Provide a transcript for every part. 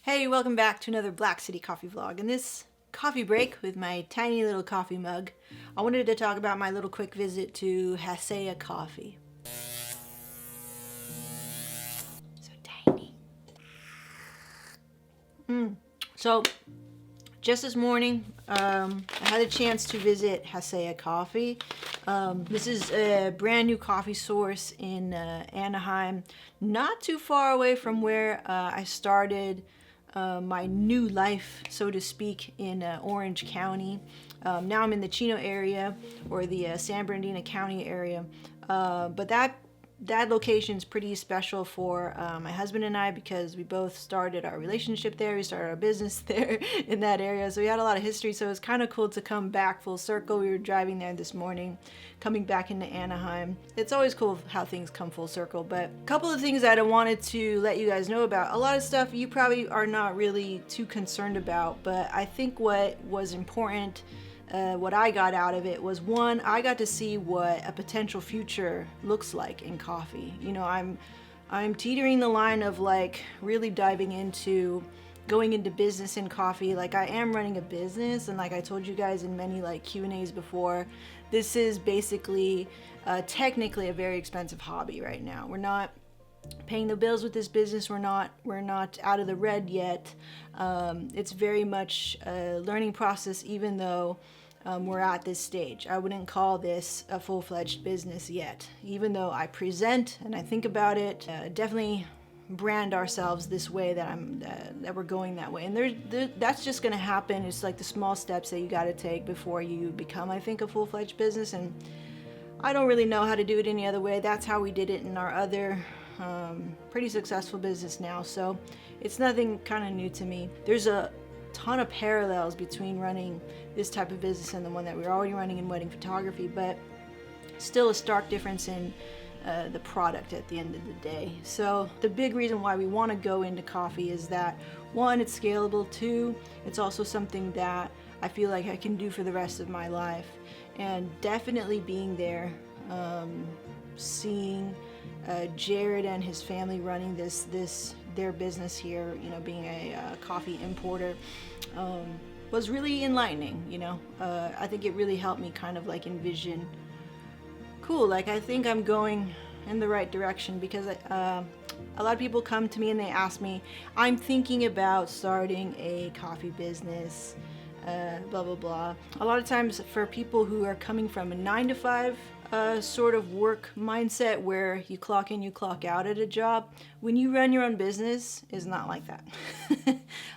Hey, welcome back to another Black City coffee vlog. In this coffee break with my tiny little coffee mug, I wanted to talk about my little quick visit to Hacea Coffee. So tiny. So, just this morning, I had a chance to visit Hacea Coffee. This is a brand new coffee source in Anaheim, not too far away from where I started my new life, so to speak, in Orange County. Now I'm in the Chino area, or the San Bernardino County area, but that location is pretty special for my husband and I, because we both started our relationship there. We started our business there in that area, so we had a lot of history. So it's kind of cool to come back full circle. We were driving there this morning, coming back into Anaheim. It's always cool how things come full circle. But a couple of things that I wanted to let you guys know about. A lot of stuff you probably are not really too concerned about, but I think what was important, what I got out of it was, one, I got to see what a potential future looks like in coffee. You know, I'm teetering the line of like really diving into going into business in coffee. Like, I am running a business, and like I told you guys in many like Q&As before, this is basically technically a very expensive hobby right now. We're not paying the bills with this business. We're not out of the red yet. It's very much a learning process, even though we're at this stage. I wouldn't call this a full-fledged business yet, even though I present and I think about it. Definitely brand ourselves this way, that we're going that way, and that's just going to happen. It's like the small steps that you got to take before you become, I think, a full-fledged business. And I don't really know how to do it any other way. That's how we did it in our other pretty successful business now, so it's nothing kind of new to me. There's a ton of parallels between running this type of business and the one that we're already running in wedding photography, but still a stark difference in the product at the end of the day. So the big reason why we want to go into coffee is that, one, it's scalable. Two, it's also something that I feel like I can do for the rest of my life. And definitely being there, seeing Jared and his family running their business here, you know, being a coffee importer, was really enlightening. You know, I think it really helped me kind of like envision, cool, like I think I'm going in the right direction, because a lot of people come to me and they ask me, I'm thinking about starting a coffee business, blah blah blah. A lot of times for people who are coming from a 9-to-5 sort of work mindset, where you clock in, you clock out at a job, when you run your own business, is not like that.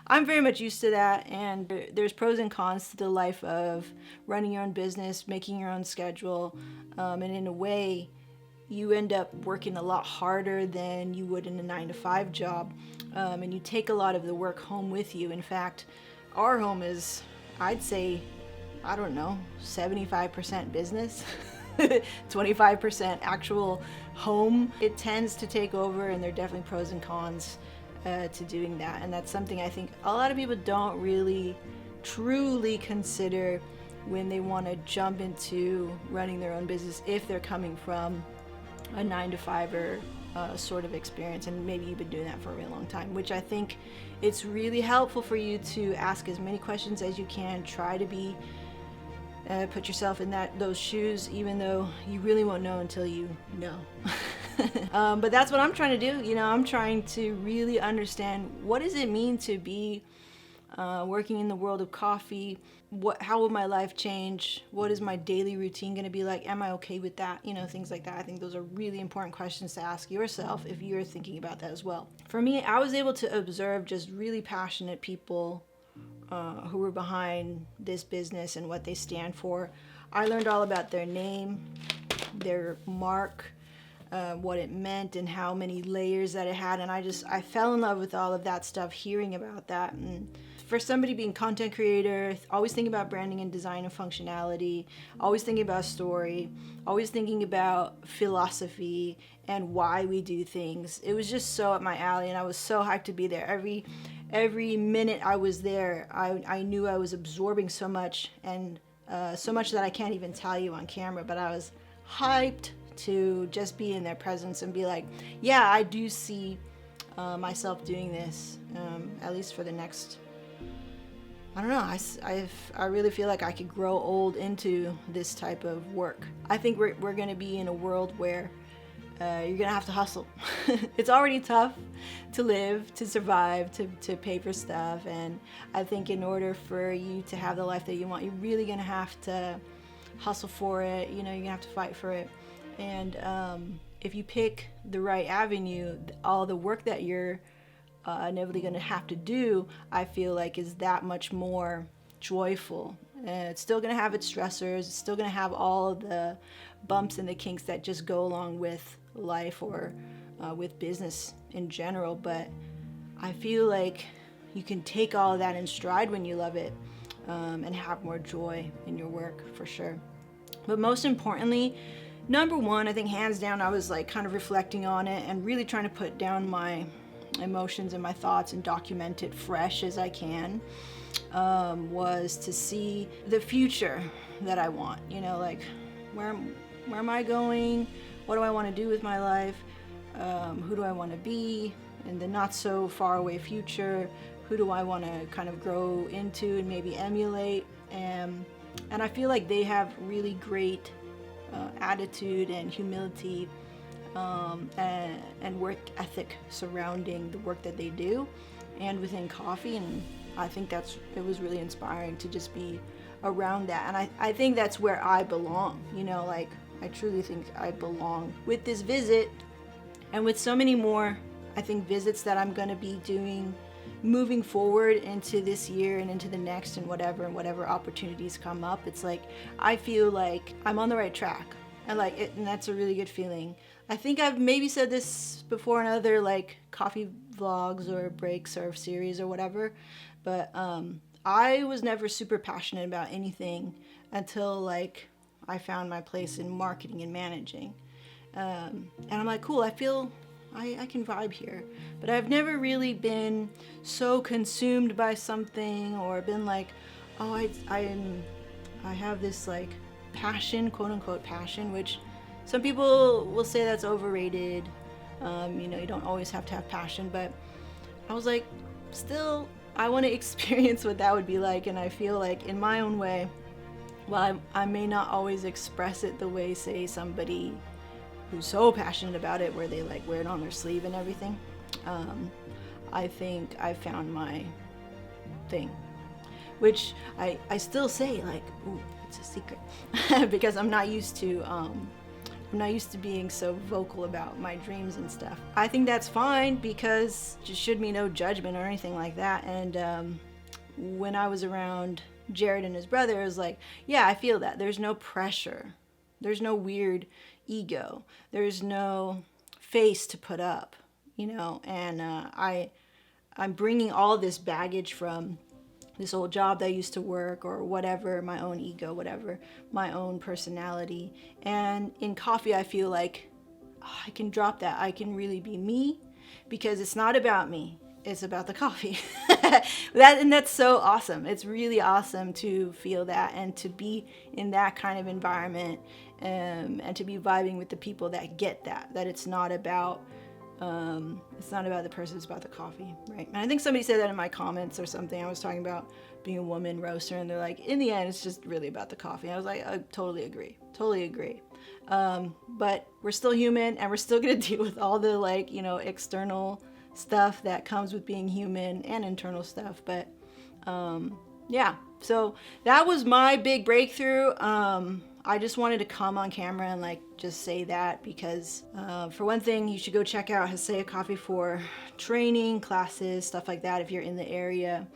I'm very much used to that, and there's pros and cons to the life of running your own business, making your own schedule, and in a way you end up working a lot harder than you would in a 9-to-5 job, and you take a lot of the work home with you. In fact, our home is, I'd say, I don't know, 75% business. 25% actual home. It tends to take over, and there are definitely pros and cons to doing that, and that's something I think a lot of people don't really truly consider when they want to jump into running their own business, if they're coming from a 9-to-5 sort of experience, and maybe you've been doing that for a really long time, which I think it's really helpful for you to ask as many questions as you can. Try to be put yourself in those shoes, even though you really won't know until you know. But that's what I'm trying to do. You know, I'm trying to really understand, what does it mean to be working in the world of coffee? How will my life change? What is my daily routine going to be like? Am I okay with that? You know, things like that. I think those are really important questions to ask yourself if you're thinking about that as well. For me, I was able to observe just really passionate people who were behind this business and what they stand for. I learned all about their name, their mark, what it meant, and how many layers that it had, and I fell in love with all of that stuff, hearing about that. And for somebody being content creator, always thinking about branding and design and functionality, always thinking about story, always thinking about philosophy and why we do things, it was just so up my alley, and I was so hyped to be there. Every minute I was there, I knew I was absorbing so much, and so much that I can't even tell you on camera, but I was hyped to just be in their presence and be like, yeah, I do see myself doing this, at least for the next, I don't know, I really feel like I could grow old into this type of work. I think we're going to be in a world where you're going to have to hustle. It's already tough to live, to survive, to pay for stuff. And I think in order for you to have the life that you want, you're really going to have to hustle for it. You're going to have to fight for it. And if you pick the right avenue, all the work that you're inevitably going to have to do, I feel like is that much more joyful. It's still going to have its stressors. It's still going to have all of the bumps and the kinks that just go along with life or with business in general. But I feel like you can take all of that in stride when you love it, and have more joy in your work for sure. But most importantly, number one, I think hands down, I was like kind of reflecting on it and really trying to put down my emotions and my thoughts and document it fresh as I can, was to see the future that I want. Like where am I going? What do I want to do with my life? Who do I want to be in the not so far away future? Who do I want to kind of grow into and maybe emulate? And I feel like they have really great attitude and humility, and work ethic surrounding the work that they do and within coffee. And I think it was really inspiring to just be around that. And I think that's where I belong, like I truly think I belong with this visit and with so many more, I think, visits that I'm going to be doing moving forward into this year and into the next, and whatever opportunities come up. It's like I feel like I'm on the right track. I like it, and that's a really good feeling. I think I've maybe said this before in other like coffee vlogs or breaks or series or whatever, but I was never super passionate about anything until like I found my place in marketing and managing, and I'm like, cool, I feel I can vibe here. But I've never really been so consumed by something or been like, oh, I have this like passion, quote unquote passion, which some people will say that's overrated. You don't always have to have passion, but I was like, still, I want to experience what that would be like. And I feel like in my own way, while I may not always express it the way, say, somebody who's so passionate about it, where they like wear it on their sleeve and everything, I think I found my thing, which I still say like, ooh, it's a secret, because I'm not used to being so vocal about my dreams and stuff. I think that's fine, because it should be no judgment or anything like that. And when I was around Jared and his brother, it was like, yeah, I feel that. There's no pressure. There's no weird ego. There's no face to put up, and I'm bringing all this baggage from this old job that I used to work or whatever, my own ego, whatever, my own personality. And in coffee, I feel like I can drop that. I can really be me, because it's not about me. It's about the coffee. That's so awesome. It's really awesome to feel that and to be in that kind of environment, and to be vibing with the people that get that it's not about the person, it's about the coffee, right? And I think somebody said that in my comments or something. I was talking about being a woman roaster, and they're like, in the end, it's just really about the coffee. And I was like, I totally agree. But we're still human, and we're still going to deal with all the external stuff that comes with being human, and internal stuff. But yeah, so that was my big breakthrough. I just wanted to come on camera and just say that, because for one thing, you should go check out Hacea Coffee for training, classes, stuff like that if you're in the area.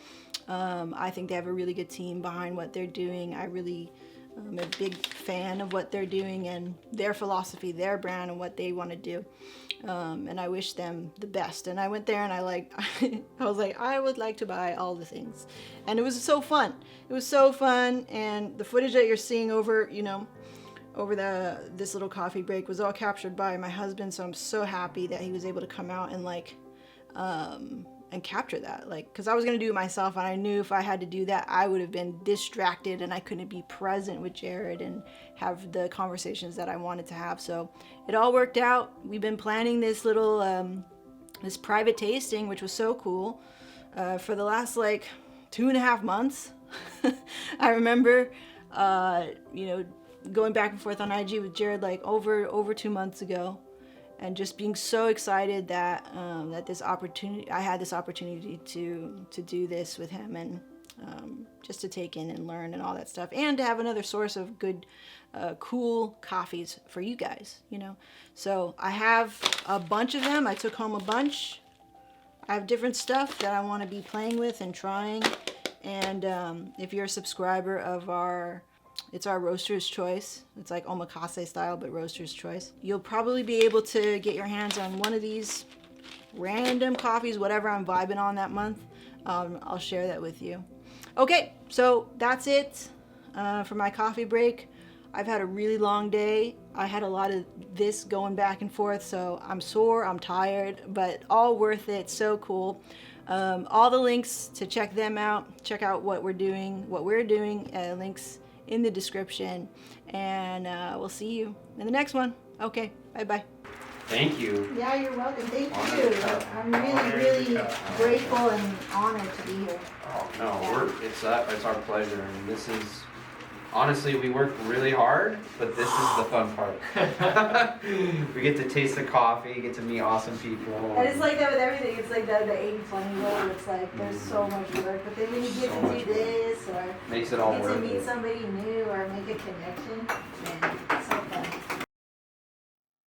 I think they have a really good team behind what they're doing. I really am a big fan of what they're doing and their philosophy, their brand, and what they want to do. And I wish them the best. And I went there and I was like, I would like to buy all the things. And it was so fun. And the footage that you're seeing over this little coffee break was all captured by my husband. So I'm so happy that he was able to come out and capture that, because I was going to do it myself, and I knew if I had to do that, I would have been distracted and I couldn't be present with Jared and have the conversations that I wanted to have. So it all worked out. We've been planning this little this private tasting, which was so cool, for the last like 2.5 months. I remember, you know, going back and forth on IG with Jared like over 2 months ago, and just being so excited that I had this opportunity to do this with him, and just to take in and learn and all that stuff, and to have another source of good, cool coffees for you guys, you know. So I have a bunch of them. I took home a bunch. I have different stuff that I want to be playing with and trying. And if you're a subscriber of it's our Roaster's Choice. It's like omakase style, but Roaster's Choice. You'll probably be able to get your hands on one of these random coffees, whatever I'm vibing on that month. I'll share that with you. Okay, so that's it for my coffee break. I've had a really long day. I had a lot of this going back and forth, so I'm sore, I'm tired, but all worth it. So cool. All the links to check them out, check out what we're doing, links in the description, and we'll see you in the next one. Okay, bye-bye. Thank you. Yeah, you're welcome. Thank you. I'm really grateful and honored to be here. Oh no, Yeah. it's our pleasure, and this is honestly, we work really hard, but this is the fun part. We get to taste the coffee, get to meet awesome people. And it's like that with everything. It's like the 80-20 rule. It's like there's so much work, but then when you get to do this, or makes it all get worth to meet it. somebody new, or make a connection, man.